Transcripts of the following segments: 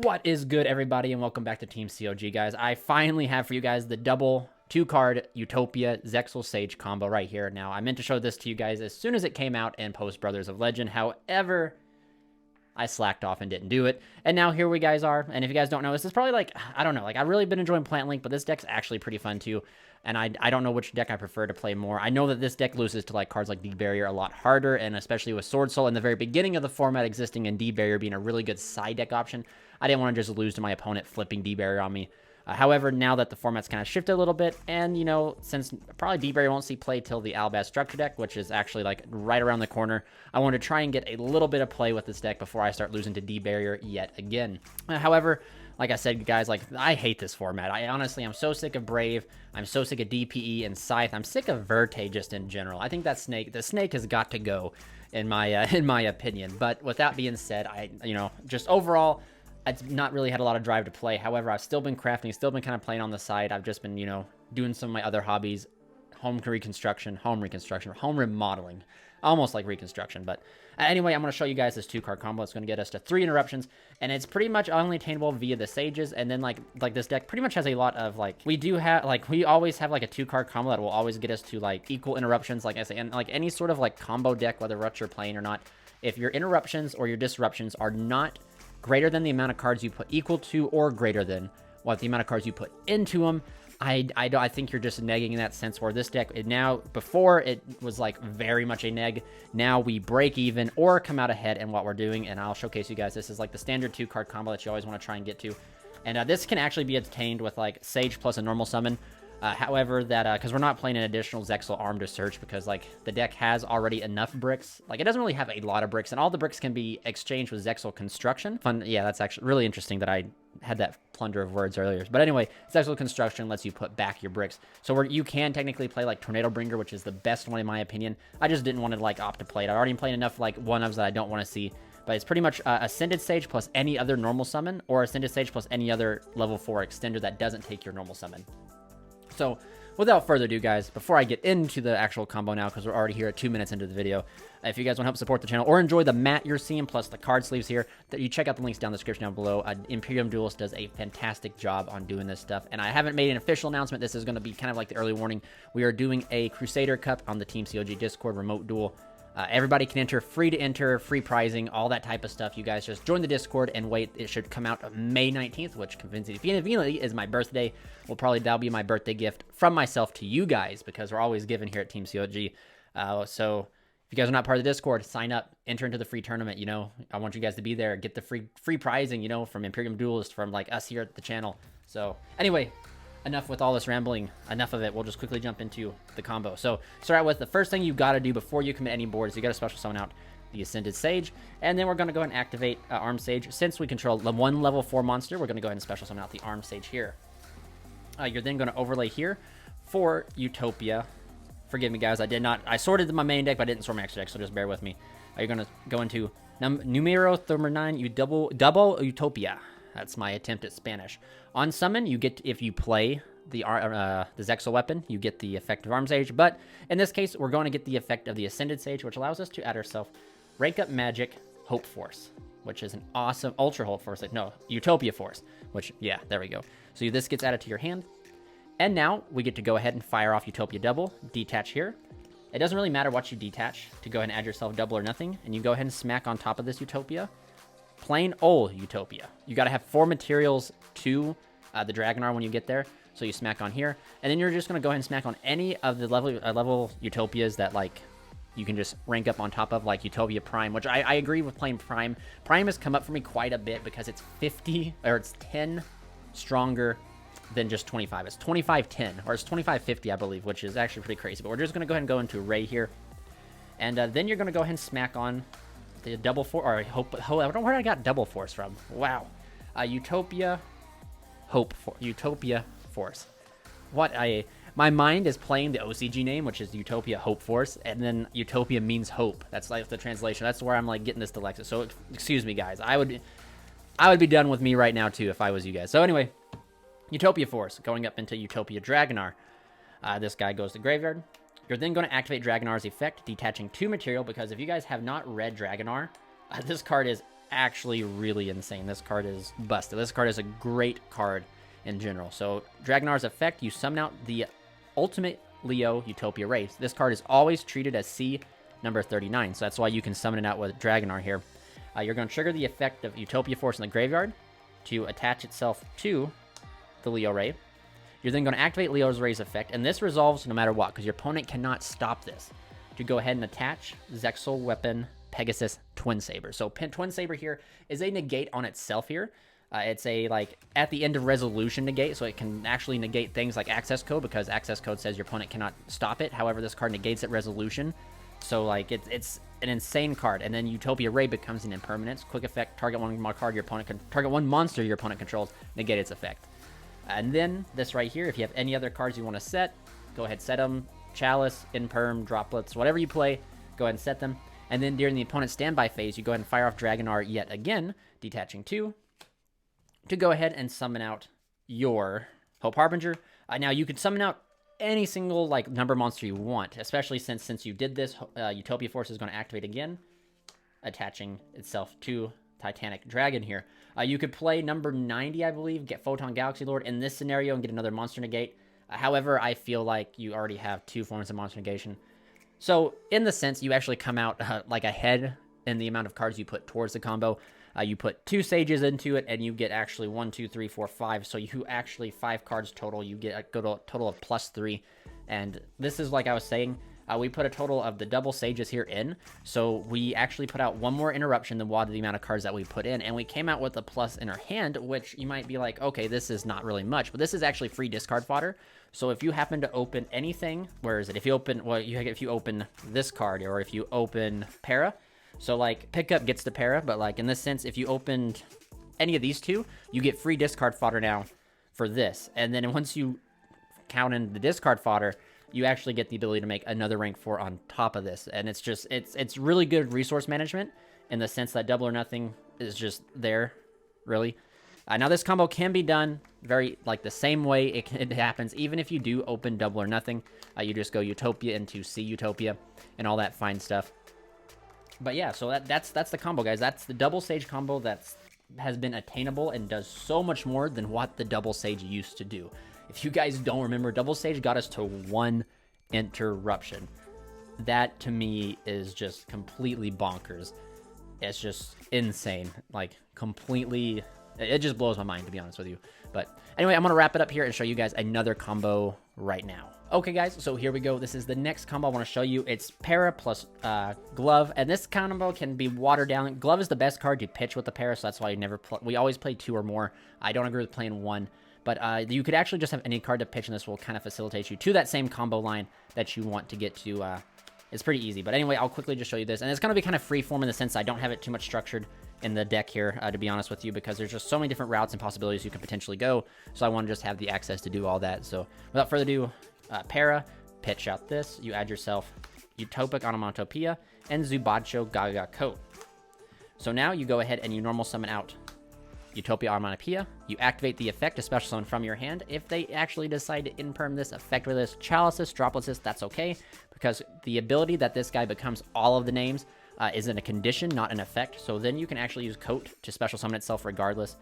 What is good, everybody, and welcome back to Team COG, guys. I finally have for you guys the double two-card Utopia Zexal Sage combo right here. Now, I meant to show this to you guys as soon as it came out in post Brothers of Legend. However, I slacked off and didn't do it. And now here we guys are. And if you guys don't know, this is probably like, I don't know, like I've really been enjoying Plant Link, but this deck's actually pretty fun too. And I don't know which deck I prefer to play more. I know that this deck loses to like cards like D-Barrier a lot harder, and especially with Sword Soul in the very beginning of the format existing and D-Barrier being a really good side deck option, I didn't want to just lose to my opponent flipping D-Barrier on me. However, now that the format's kind of shifted a little bit, and, you know, since probably D-Barrier won't see play till the Albaz Structure deck, which is actually, like, right around the corner, I wanted to try and get a little bit of play with this deck before I start losing to D-Barrier yet again. However, like I said, guys, like, I hate this format. I'm so sick of Brave. I'm so sick of DPE and Scythe. I'm sick of Verte just in general. I think that the snake has got to go, in my opinion. But with that being said, just overall, I've not really had a lot of drive to play. However, I've still been crafting, still been kind of playing on the side. I've just been, doing some of my other hobbies, home remodeling, almost like reconstruction. But anyway, I'm going to show you guys this two-card combo. It's going to get us to 3 interruptions, and it's pretty much only attainable via the Sages. And then like this deck pretty much has a lot of we always have like a 2-card combo that will always get us to like equal interruptions, like I say, and like any sort of like combo deck, whether what you're playing or not. If your interruptions or your disruptions are not greater than the amount of cards you put equal to or greater than what the amount of cards you put into them, I think you're just negging in that sense, where this deck, before it was like very much a neg. Now we break even or come out ahead in what we're doing, and I'll showcase you guys. This is like the standard 2-card combo that you always want to try and get to. And this can actually be obtained with like Sage plus a normal summon. However, because we're not playing an additional Zexal Arm to search, because like the deck has already enough bricks. Like it doesn't really have a lot of bricks, and all the bricks can be exchanged with Zexal Construction. Fun, yeah, that's actually really interesting that I had that plunder of words earlier. But anyway, Zexal Construction lets you put back your bricks, so you can technically play like Tornado Bringer, which is the best one in my opinion. I just didn't want to like opt to play it. I already played enough like one-ofs that I don't want to see. But it's pretty much Ascended Sage plus any other normal summon, or Ascended Sage plus any other level 4 extender that doesn't take your normal summon. So without further ado, guys, before I get into the actual combo now, because we're already here at 2 minutes into the video, if you guys want to help support the channel or enjoy the mat you're seeing plus the card sleeves here, that you check out the links down in the description down below. Imperium Duelist does a fantastic job on doing this stuff, and I haven't made an official announcement. This is going to be kind of like the early warning. We are doing a Crusader Cup on the Team COG Discord remote duel. Everybody can enter, free to enter, free prizing, all that type of stuff. You guys just join the Discord and wait. It should come out May 19th, which conveniently is my birthday. That'll be my birthday gift from myself to you guys, because we're always giving here at Team COG. So if you guys are not part of the Discord, sign up, enter into the free tournament. I want you guys to be there, get the free prizing, from Imperium Duelist, from like us here at the channel. So anyway, enough with all this rambling. Enough of it. We'll just quickly jump into the combo. So start out with the first thing you got to do before you commit any boards. You got to special summon out the Ascended Sage, and then we're going to go ahead and activate Arm Sage. Since we control the 1 level 4 monster, we're going to go ahead and special summon out the Arm Sage here. You're then going to overlay here for Utopia. Forgive me, guys. I sorted my main deck, but I didn't sort my extra deck, so just bear with me. You're going to go into Numero 9, you double Utopia. That's my attempt at Spanish. On summon, you get, if you play the Zexal weapon, you get the effect of Arm Sage. But in this case, we're going to get the effect of the Ascended Sage, which allows us to add ourselves Rank Up Magic Hope Force, which is an awesome Ultra Hope Force. Utopia Force, which, yeah, there we go. So this gets added to your hand. And now we get to go ahead and fire off Utopia Double, detach here. It doesn't really matter what you detach to go ahead and add yourself double or nothing. And you go ahead and smack on top of this Utopia. Plain old Utopia. You got to have 4 materials to the Dragonar when you get there. So you smack on here, and then you're just going to go ahead and smack on any of the level Utopias that like you can just rank up on top of, like Utopia Prime, which I agree with playing Prime. Prime has come up for me quite a bit because it's 10 stronger than just 25. It's 25-10, or it's 25-50, I believe, which is actually pretty crazy. But we're just going to go ahead and go into Ray here, and then you're going to go ahead and smack on the double force, or hope. I don't know where I got double force from. Wow, Utopia Force. My mind is playing the OCG name, which is Utopia Hope Force, and then Utopia means hope. That's like the translation. That's where I'm like getting this dyslexic. So excuse me, guys. I would be done with me right now too if I was you guys. So anyway, Utopia Force going up into Utopia Dragonar. This guy goes to graveyard. You're then going to activate Dragonar's effect, detaching 2 material, because if you guys have not read Dragonar, this card is actually really insane. This card is busted. This card is a great card in general. So Dragonar's effect, you summon out the ultimate Leo Utopia Race. This card is always treated as C number 39, so that's why you can summon it out with Dragonar here. You're going to trigger the effect of Utopia Force in the graveyard to attach itself to the Leo Ray. You're then going to activate Leo's Ray's effect, and this resolves no matter what, because your opponent cannot stop this. To go ahead and attach Zexal Weapon Pegasus Twin Saber. So Twin Saber here is a negate on itself here. It's a, like, at the end of resolution negate, so it can actually negate things like access code, because access code says your opponent cannot stop it. However, this card negates at resolution. So, like, it's an insane card. And then Utopia Ray becomes an impermanence. Quick effect, target one card your opponent can target one monster your opponent controls, negate its effect. And then this right here, if you have any other cards you want to set, go ahead, set them. Chalice, Imperm, Droplets, whatever you play, go ahead and set them. And then during the opponent's standby phase, you go ahead and fire off Dragonar yet again, detaching 2, to go ahead and summon out your Hope Harbinger. Now, you could summon out any single, like, number monster you want, especially since you did this, Utopia Force is going to activate again, attaching itself to Titanic Dragon here. You could play number 90, I believe, get Photon Galaxy Lord in this scenario and get another monster negate. However, I feel like you already have 2 forms of monster negation. So, in the sense, you actually come out like ahead in the amount of cards you put towards the combo. You put 2 Sages into it, and you get actually 1, 2, 3, 4, 5. So you actually 5 cards total. You get a total of +3. And this is, like I was saying, we put a total of the double Sages here in. So we actually put out 1 more interruption than what the amount of cards that we put in. And we came out with a plus in our hand, which you might be like, okay, this is not really much. But this is actually free discard fodder. So if you happen to open anything, where is it? If you open, well, if you open this card, or if you open Para, so like pickup gets the Para, but like in this sense, if you opened any of these 2, you get free discard fodder now for this. And then once you count in the discard fodder, you actually get the ability to make another rank 4 on top of this. And it's just, it's really good resource management in the sense that double or nothing is just there, really. Now, this combo can be done very, like, the same way it happens. Even if you do open double or nothing, you just go Utopia into C Utopia and all that fine stuff. But yeah, so that's the combo, guys. That's the double Sage combo has been attainable and does so much more than what the double Sage used to do. If you guys don't remember, double Sage got us to 1 interruption. That, to me, is just completely bonkers. It's just insane. Like, completely... It just blows my mind, to be honest with you. But anyway, I'm going to wrap it up here and show you guys another combo right now. Okay, guys, so here we go. This is the next combo I want to show you. It's Para plus Glove, and this combo can be watered down. Glove is the best card to pitch with the Para, so that's why we always play 2 or more. I don't agree with playing 1. But you could actually just have any card to pitch, and this will kind of facilitate you to that same combo line that you want to get to. It's pretty easy. But anyway, I'll quickly just show you this. And it's going to be kind of free-form in the sense I don't have it too much structured in the deck here, to be honest with you, because there's just so many different routes and possibilities you can potentially go. So I want to just have the access to do all that. So without further ado, Para, pitch out this. You add yourself Utopic Onomatopoeia and Zubacho Gaga Coat. So now you go ahead and you normal summon out Utopia Onomatopoeia. You activate the effect, a special summon from your hand. If they actually decide to imperm this effect with this, Chalices, Droplets, that's okay, because the ability that this guy becomes all of the names is in a condition, not an effect. So then you can actually use Coat to special summon itself regardless.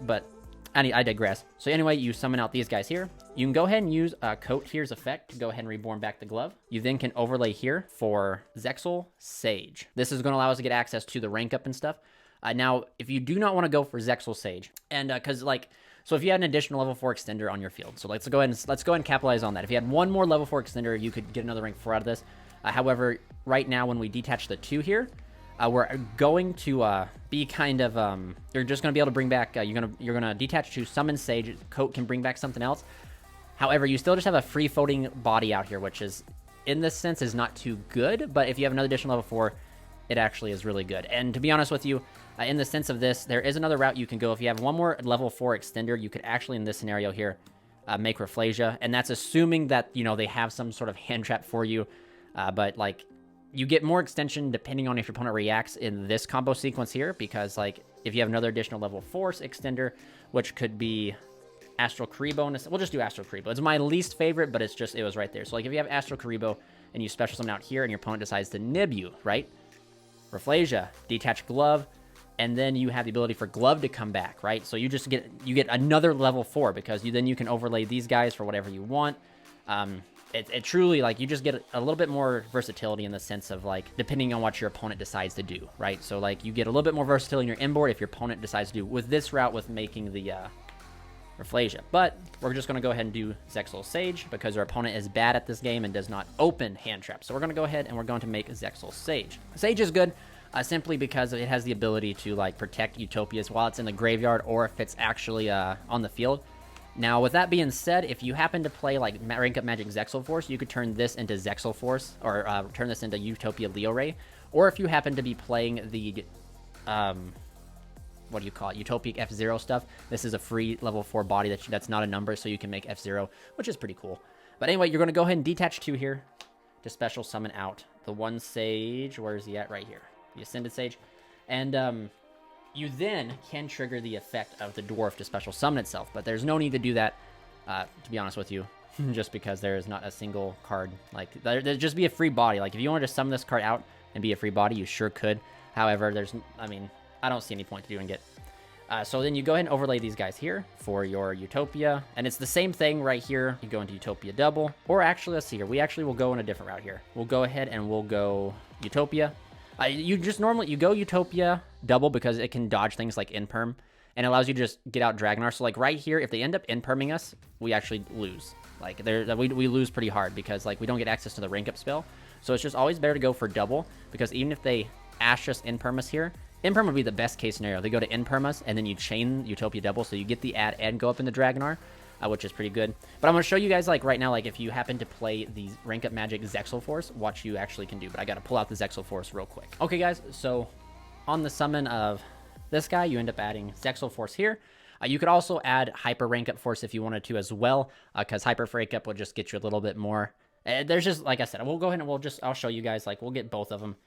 But I digress. So anyway, you summon out these guys here. You can go ahead and use Coat here's effect to go ahead and reborn back the glove. You then can overlay here for Zexal Sage. This is going to allow us to get access to the rank up and stuff. Now, if you do not want to go for Zexal Sage, and because so if you had an additional level 4 extender on your field, so let's go ahead and capitalize on that. If you had 1 more level 4 extender, you could get another rank 4 out of this. However, right now when we detach the 2 here, we're going to be kind of you're just going to be able to bring back you're gonna detach to summon Sage. Coat can bring back something else. However, you still just have a free floating body out here, which is in this sense is not too good. But if you have another additional level 4, it actually is really good. And to be honest with you, in the sense of this, there is another route you can go. If you have 1 more level 4 extender, you could actually, in this scenario here, make Rafflesia. And that's assuming that, they have some sort of hand trap for you. But, like, you get more extension depending on if your opponent reacts in this combo sequence here. Because, like, if you have another additional level 4 extender, which could be Astral Karibo. We'll just do Astral Karibo. It's my least favorite, but it was right there. So, like, if you have Astral Karibo and you special summon out here and your opponent decides to nib you, right? Rafflesia, detach glove, and then you have the ability for Glove to come back, right? So you get another level 4 because then you can overlay these guys for whatever you want. It truly, like, you just get a little bit more versatility in the sense of, like, depending on what your opponent decides to do, right? So, like, you get a little bit more versatility in your inboard if your opponent decides to do with this route with making the Rafflesia. But we're just going to go ahead and do Zexal Sage because our opponent is bad at this game and does not open hand traps. So we're going to go ahead and we're going to make Zexal Sage. Sage is good simply because it has the ability to, like, protect Utopias while it's in the graveyard or if it's actually on the field. Now, with that being said, if you happen to play, like, Rank Up Magic Zexal Force, you could turn this into Zexal Force, or turn this into Utopia Leo Ray. Or if you happen to be playing the, what do you call it, Utopic F-Zero stuff, this is a free level 4 body that's not a number, so you can make F-Zero, which is pretty cool. But anyway, you're going to go ahead and detach 2 here to special summon out the 1 Sage. Where is he at? Right here. The Ascended Sage. And, you then can trigger the effect of the dwarf to special summon itself, but there's no need to do that, to be honest with you, just because there is not a single card. Like, there'd just be a free body. Like, if you wanted to summon this card out and be a free body, you sure could. However, I don't see any point to doing it. So then you go ahead and overlay these guys here for your Utopia, and it's the same thing right here. You go into Utopia double, or actually, let's see here. We actually will go in a different route here. We'll go ahead and we'll go Utopia. You go Utopia double because it can dodge things like Inperm and allows you to just get out Dragonar. So, like, right here, if they end up Inperming us, we actually lose. Like, we lose pretty hard because, like, we don't get access to the rank up spell. So it's just always better to go for double because even if they Ash us Inperm us here, Inperm would be the best case scenario. They go to Inperm us and then you chain Utopia double, so you get the add and go up in the Dragonar. Which is pretty good. But I'm going to show you guys, like, right now, like, if you happen to play the Rank Up Magic Zexal Force, what you actually can do. But I got to pull out the Zexal Force real quick. Okay, guys, so on the summon of this guy, you end up adding Zexal Force here. You could also add Hyper Rank Up Force if you wanted to as well, because Hyper Rank Up will just get you a little bit more. There's just, like I said, we'll go ahead and I'll show you guys, like, we'll get both of them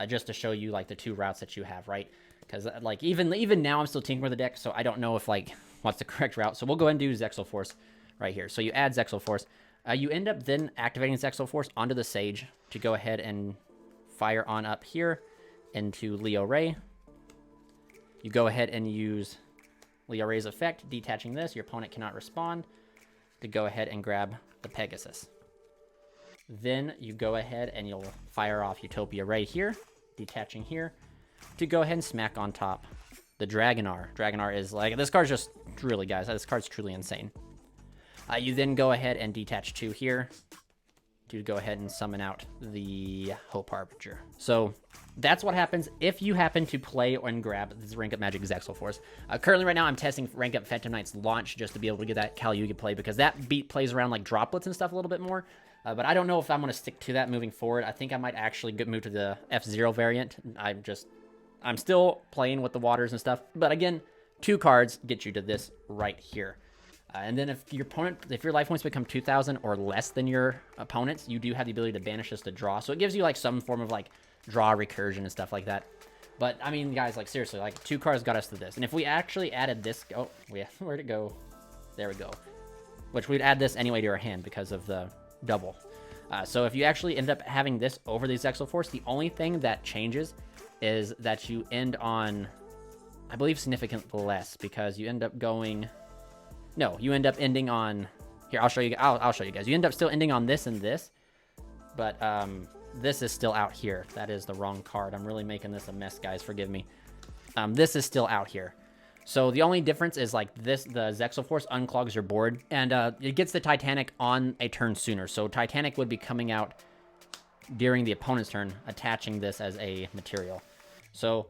just to show you, like, the 2 routes that you have, right? Because, like, even now I'm still tinkering with the deck, so I don't know if, like, what's the correct route. So we'll go ahead and do Zexal Force right here. So you add Zexal Force. You end up then activating Zexal Force onto the Sage to go ahead and fire on up here into Leo Ray. You go ahead and use Leo Ray's effect, detaching this. Your opponent cannot respond, to go ahead and grab the Pegasus. Then you go ahead and you'll fire off Utopia Ray here, detaching here, to go ahead and smack on top the Dragonar. Dragonar is, like, this card's just really, guys, this card's truly insane. You then go ahead and detach 2 here to go ahead and summon out the Hope Harbinger. So that's what happens if you happen to play and grab this Rank Up Magic Zexal Force. Currently, right now, I'm testing Rank Up Phantom Knight's launch just to be able to get that YuGiOh play because that beat plays around, like, droplets and stuff a little bit more. But I don't know if I'm going to stick to that moving forward. I think I might actually move to the F-Zero variant. I'm still playing with the waters and stuff. But again, 2 cards get you to this right here. And then if your life points become 2,000 or less than your opponent's, you do have the ability to banish this to draw. So it gives you, like, some form of, like, draw recursion and stuff like that. But, I mean, guys, like, seriously, like, 2 cards got us to this. And if we actually added this, oh, yeah, where'd it go? There we go. Which we'd add this anyway to our hand because of the double. So if you actually end up having this over the Zexal Force, the only thing that changes is that you end on, I believe, significantly less because you end up going... No, you end up ending on... Here, I'll show you. I'll show you guys. You end up still ending on this and this, but this is still out here. That is the wrong card. I'm really making this a mess, guys. Forgive me. This is still out here. So the only difference is, like, this, the Zexal Force unclogs your board, and it gets the Titanic on a turn sooner. So Titanic would be coming out during the opponent's turn, attaching this as a material. So,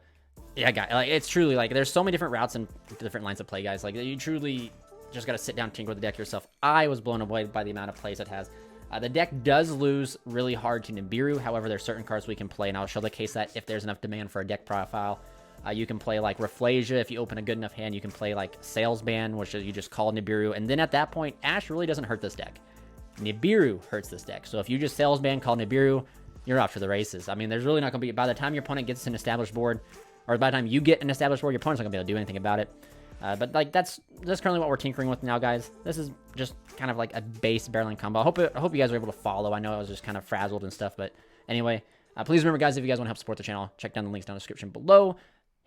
yeah, guys, like, it's truly, like, there's so many different routes and different lines of play, guys. Like, you truly just got to sit down and tinker with the deck yourself. I was blown away by the amount of plays it has. The deck does lose really hard to Nibiru. However, there's certain cards we can play, and I'll show the case that if there's enough demand for a deck profile. You can play, like, Rafflesia. If you open a good enough hand, you can play, like, Salesman, which is you just call Nibiru. And then at that point, Ash really doesn't hurt this deck. Nibiru hurts this deck. So if you just Salesman, call Nibiru, you're off to the races. I mean, there's really not going to be... By the time your opponent gets an established board, or by the time you get an established board, your opponent's not going to be able to do anything about it. But, like, that's currently what we're tinkering with now, guys. This is just kind of like a base barreling combo. I hope you guys were able to follow. I know I was just kind of frazzled and stuff, but anyway, please remember, guys, if you guys want to help support the channel, check down the links down in the description below.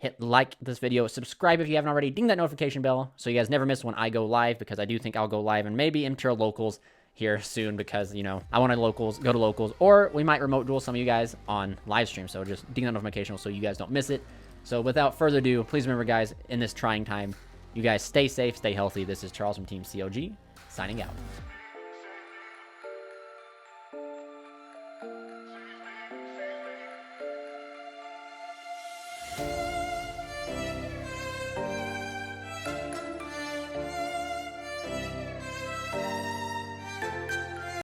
hit like this video, subscribe if you haven't already, ding that notification bell so you guys never miss when I go live, because I do think I'll go live and maybe enter locals here soon, because, you know, I want to go to locals, or we might remote duel some of you guys on live stream. So just ding that notification so you guys don't miss it. So without further ado, please remember, guys, in this trying time, you guys stay safe, stay healthy. This is Charles from Team COG, signing out.